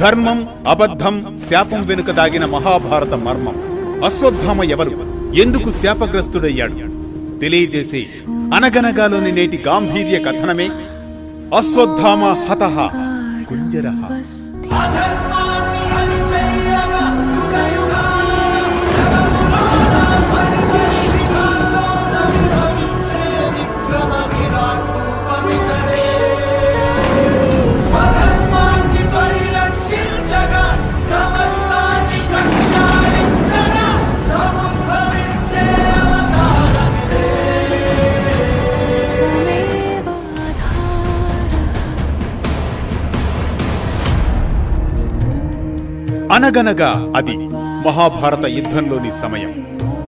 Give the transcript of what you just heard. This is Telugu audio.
ధర్మం, అబద్ధం, శాపం వెనుక దాగిన మహాభారత మర్మం. అశ్వత్థామ ఎవరు, ఎందుకు శాపగ్రస్తుడయ్యాడు తెలియజేసే అనగనగాలోని నేటి గాంభీర్య కథనమే అశ్వత్థామ హతః కుంజరః. అనగనగా అది మహాభారత యుద్ధంలోని సమయం.